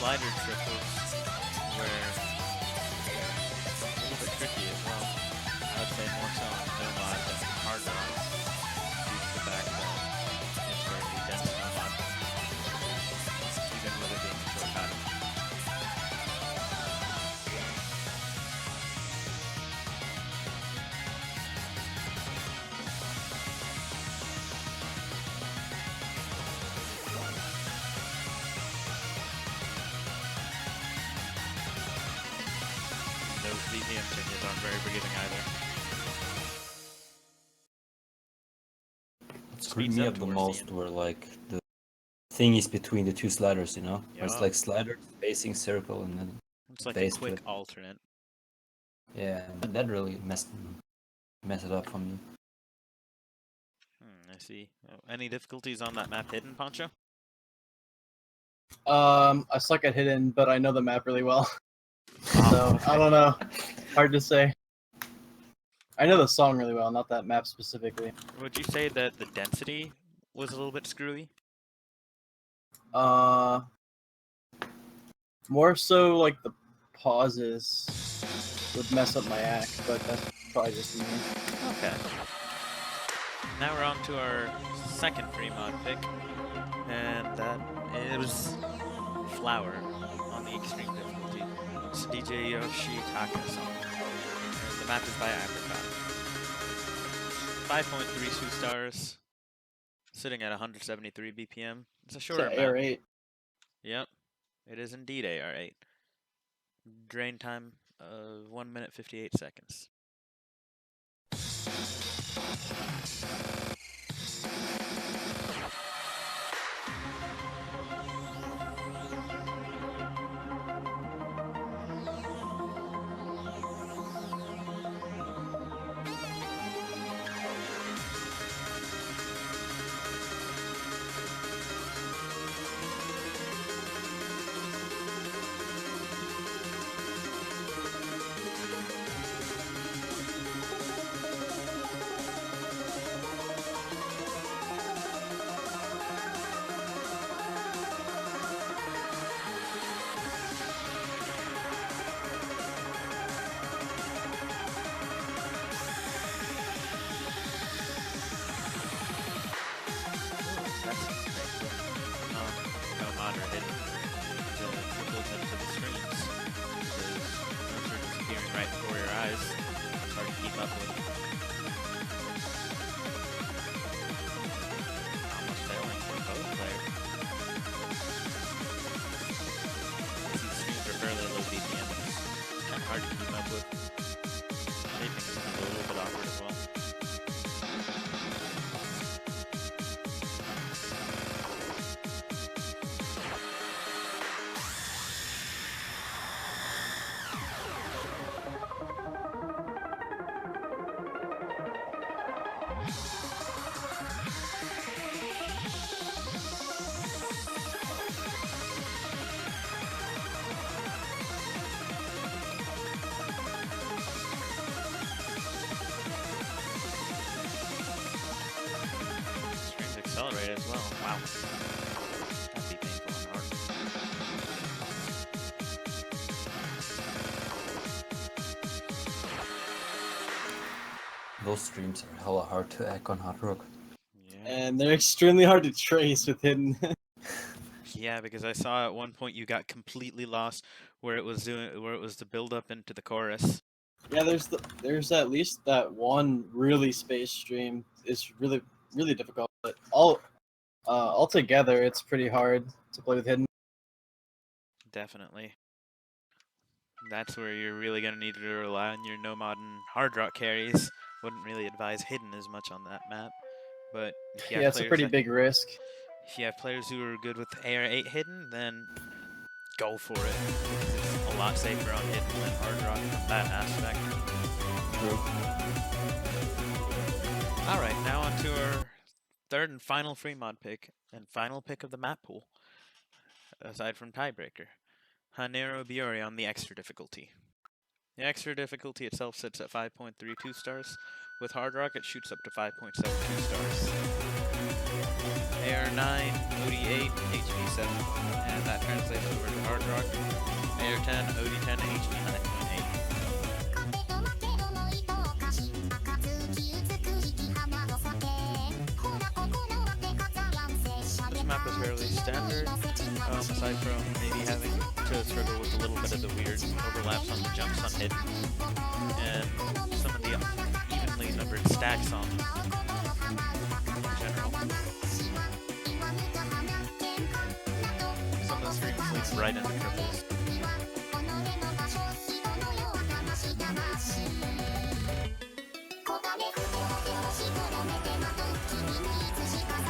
slider triples where it's a little bit tricky as well. I would say more so on Nomad than Hard Rock due to the fact that it's very dense Nomad, even with it being a short pattern. Those VPM changes aren't very forgiving either. What screwed me up the most were like the thingies between the two sliders, you know? Where it's like slider, spacing, circle, and then it's like base a quick flip. alternate. Yeah, that really messed it up for me. I see. Any difficulties on that map hidden, Poncho? I suck at hidden, but I know the map really well. So I don't know. Hard to say. I know the song really well, not that map specifically. Would you say that the density was a little bit screwy? More so like the pauses would mess up my act, but that's probably just me. Okay. Now we're on to our second free mod pick, and that it was Flower on the extreme difficulty. It's a DJ Yoshitaka song. And the map is by Apricot. 5.32 stars, sitting at 173 BPM. It's a shorter map. AR8. Yep, it is indeed AR8. Drain time of 1 minute 58 seconds. Right before your eyes. It's hard to keep up with. Almost failing for both players. These streams are fairly low BPM. It's kind of hard to keep up with. Shaping is a little bit awkward as well. Streams accelerate as well. Wow. That'd be painful and hard. Those streams are hella hard to hack on Hard Rock. Yeah. And they're extremely hard to trace with hidden. Yeah, because I saw at one point you got completely lost where it was the build up into the chorus. Yeah, there's at least that one really spaced stream. It's really difficult. But all together, it's pretty hard to play with hidden. Definitely. That's where you're really going to need to rely on your Nomad and Hard Rock carries. Wouldn't really advise hidden as much on that map. But if you have It's a pretty big risk. If you have players who are good with AR8 hidden, then go for it. It's a lot safer on hidden than Hard Rock from that aspect. Alright, now on to our third and final free mod pick, and final pick of the map pool, aside from Tiebreaker. Hanero Biori on the extra difficulty. The extra difficulty itself sits at 5.32 stars, With Hard Rock, it shoots up to 5.72 stars. AR9, OD8, HP7, and that translates over to Hard Rock. AR10, OD10, HP9.8. This map is fairly standard, aside from maybe having to struggle with a little bit of the weird overlaps on the jumps on hidden, and some of the evenly numbered stacks on them in general. Some of the streams lead right into triples.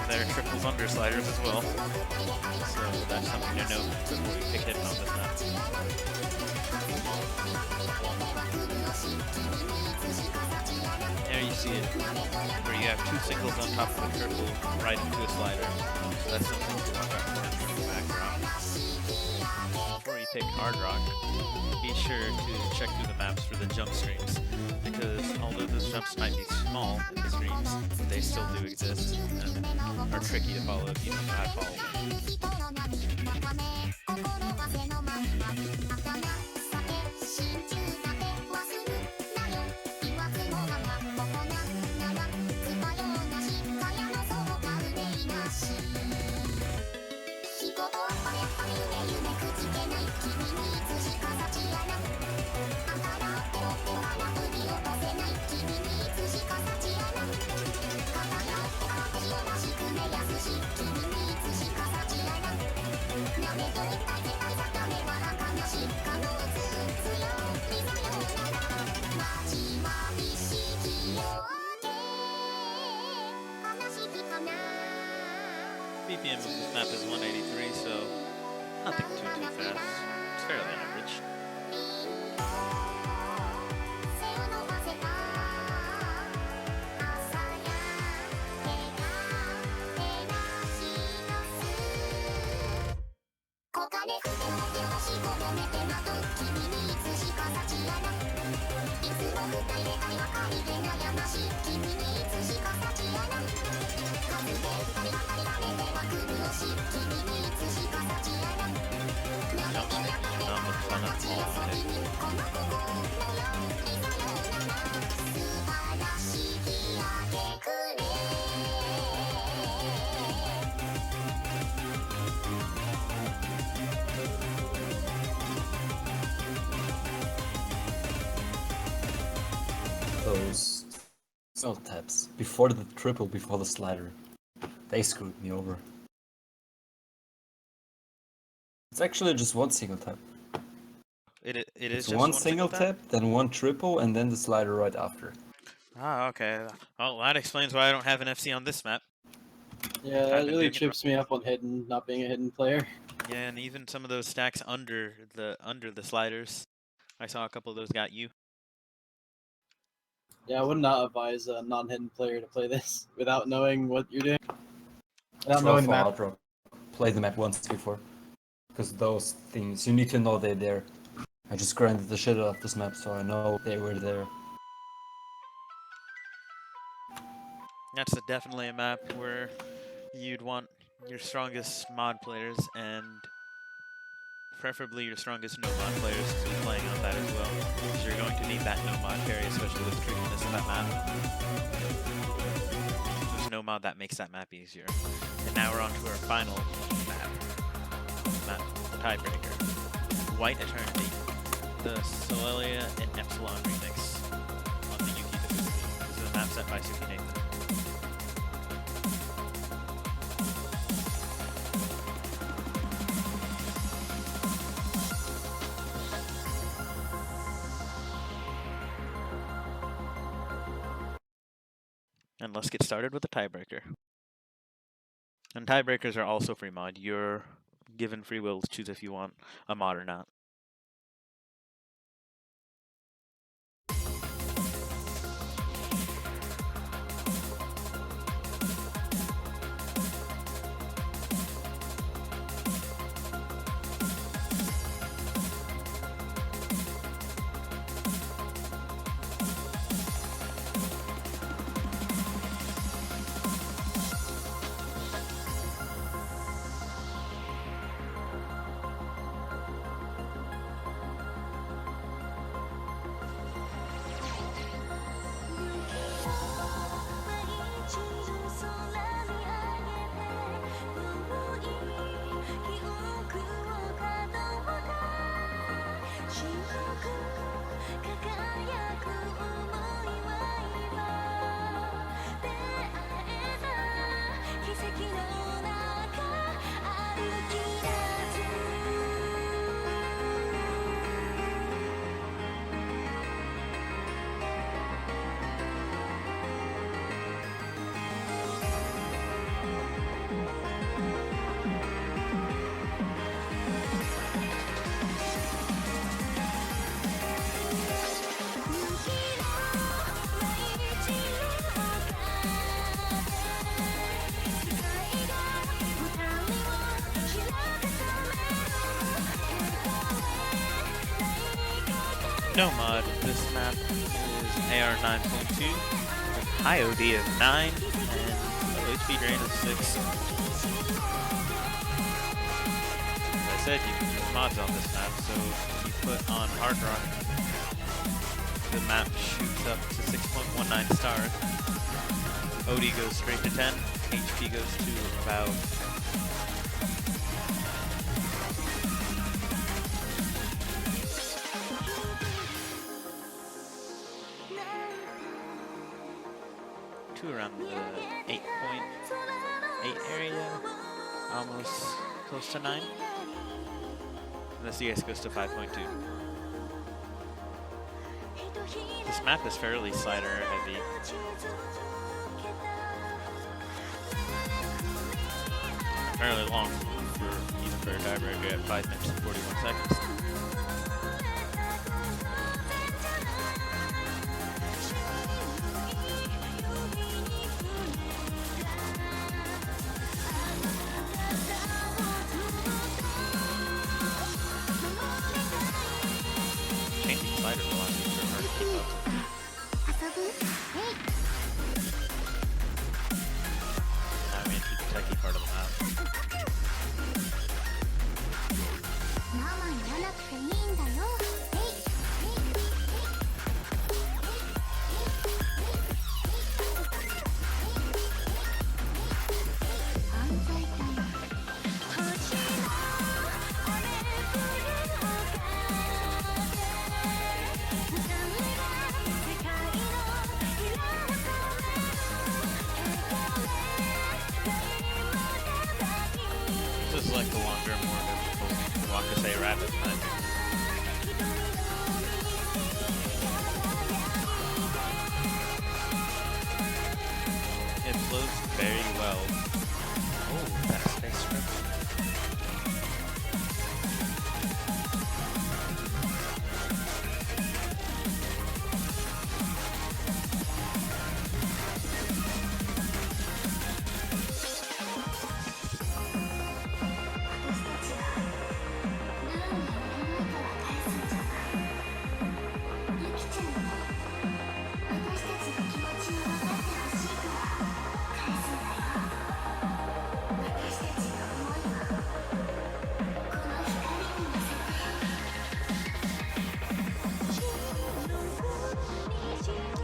There are triples under sliders as well, so that's something to note before you pick hidden on this map. There you see it, where you have two singles on top of a triple right into a slider, so that's something to watch out for in the background. Before you pick Hard Rock, be sure to check through the maps for the jump streams, because although those jumps might be small in the streams, they still do exist and are tricky to follow if you don't know how to follow them. BPM of this map is 183, so nothing too fast. It's fairly average. Those single taps before the triple, before the slider, they screwed me over. It's actually just one single tap. It is It's just one single tap, then one triple, and then the slider right after. Ah, okay. Well, that explains why I don't have an FC on this map. Yeah, I've that been really doing it trips me up on hidden, not being a hidden player. Yeah, and even some of those stacks under the sliders. I saw a couple of those got you. Yeah, I would not advise a non-hidden player to play this without knowing what you're doing. Without knowing the map. Played the map once before. Because those things, you need to know they're there. I just grinded the shit out of this map, so I know they were there. That's definitely a map where you'd want your strongest mod players and preferably your strongest no-mod players to be playing on that as well, because you're going to need that no-mod carry, especially with the trickiness of that map. There's no-mod that makes that map easier. And now we're on to our final map, the tiebreaker. White Eternity, the Solelia and Epsilon remix on the Yuki difficulty. This is a map set by Suki Nathan. And let's get started with the tiebreaker. And tiebreakers are also free mod. You're given free will to choose if you want a mod or not. No mod. This map is AR 9.2 with high OD of 9 and low HP drain of 6. As I said, you can use mods on this map, so if you put on Hard Rock, the map shoots up to 6.19 stars. OD goes straight to 10, HP goes to about 2 around the 8.8 area, almost close to 9. And the CS goes to 5.2. This map is fairly slider heavy. Fairly long even for a tiebreaker at 5 minutes and 41 seconds. Changing slider velocities are hard to keep up with. Now we enter the techie part of the map. This is like the longer, more difficult Wakase Rabbit map. It flows very well. Oh, that space strip.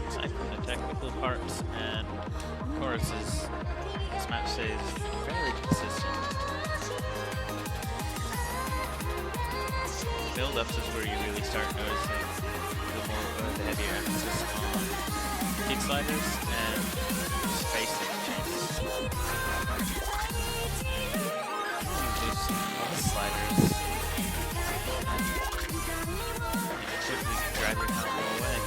Aside from the technical parts and choruses, this map stays fairly consistent. Build-ups is where you really start noticing the heavier emphasis on kick sliders and spacing changes. Those sliders quickly drive your combo away.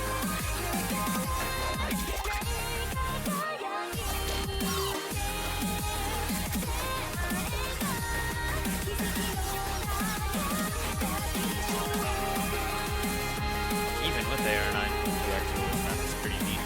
Even with AR9, actually, this map is pretty neat.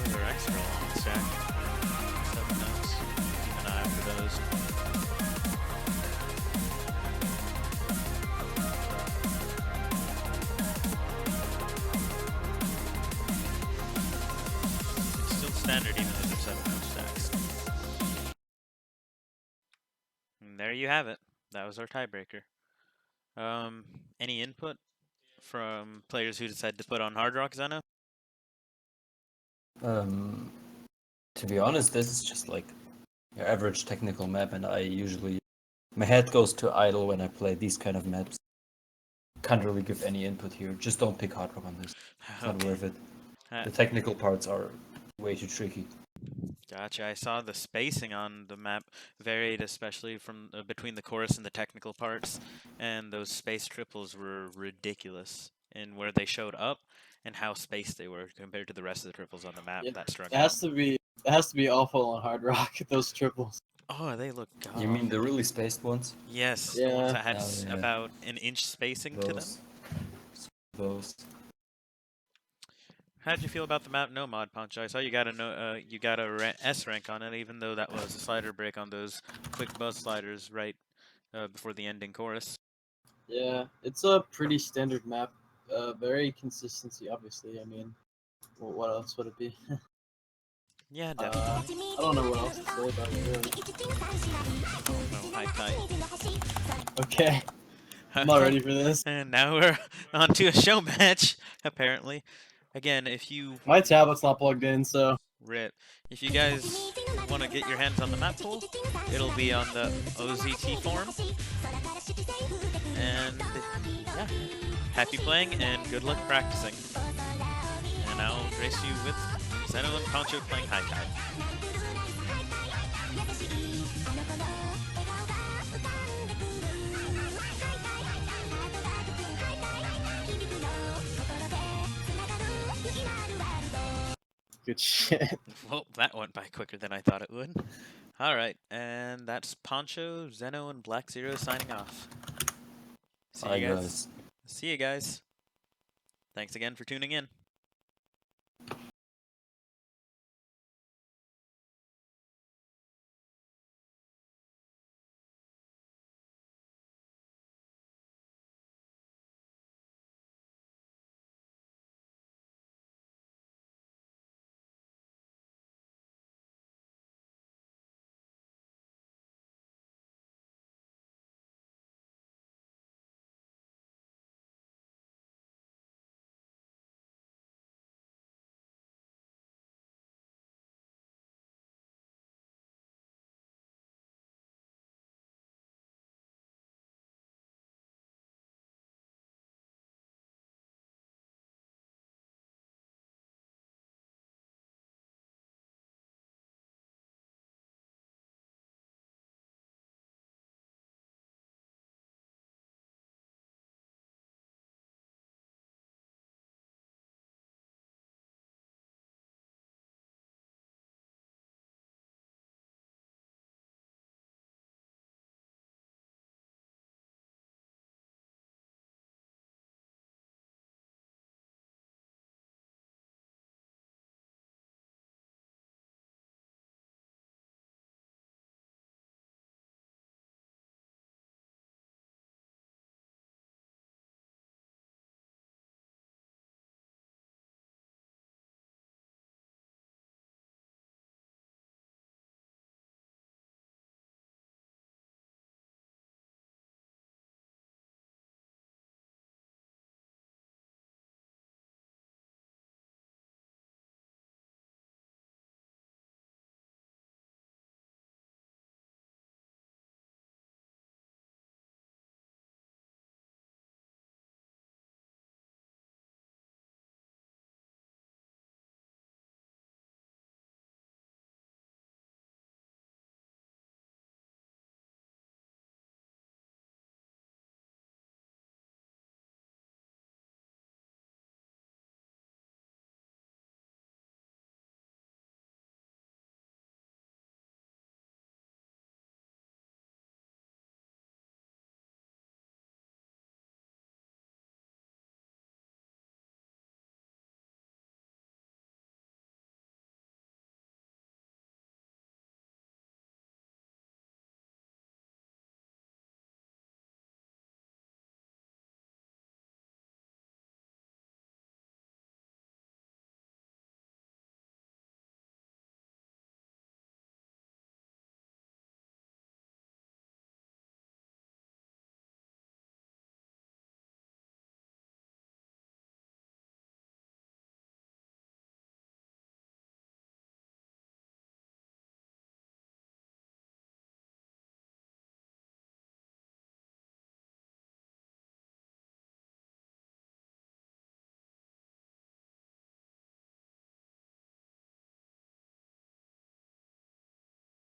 Those are extra long stack. 7 notes. Keep an eye out for those. It's still standard even though they're 7-note stacks. And there you have it. That was our tiebreaker. Any input from players who decide to put on Hard Rock, Zeno? To be honest, this is just like your average technical map, and my head goes to idle when I play these kind of maps. Can't really give any input here. Just don't pick Hard Rock on this. It's not worth it. The technical parts are way too tricky. Gotcha. I saw the spacing on the map varied, especially from between the chorus and the technical parts, and those space triples were ridiculous in where they showed up and how spaced they were compared to the rest of the triples on the map. Yeah, That struck It has to be awful on Hard Rock. Those triples. Oh, they look god You mean awful. the really spaced ones? Yes, the Yeah. ones that had Oh, yeah. about an inch spacing to them. Those. How did you feel about the map no mod, Poncho? I saw you got a S rank on it, even though that was a slider break on those quick buzz sliders right before the ending chorus. Yeah, it's a pretty standard map. Very consistency, obviously. I mean, what else would it be? Yeah, definitely. I don't know what else to say about it, really. No, high kite. Okay, I'm not ready for this. And now we're on to a show match, apparently. Again, if you My tablet's not plugged in, so if you guys want to get your hands on the MapPool, it'll be on the OZT forum. And yeah, happy playing and good luck practicing. And I'll grace you with Zeno and Poncho playing high kite. good shit. Well, that went by quicker than I thought it would. Alright, and that's Poncho, Zeno, and Black Zero signing off. See Bye, you guys. guys. See you guys. Thanks again for tuning in.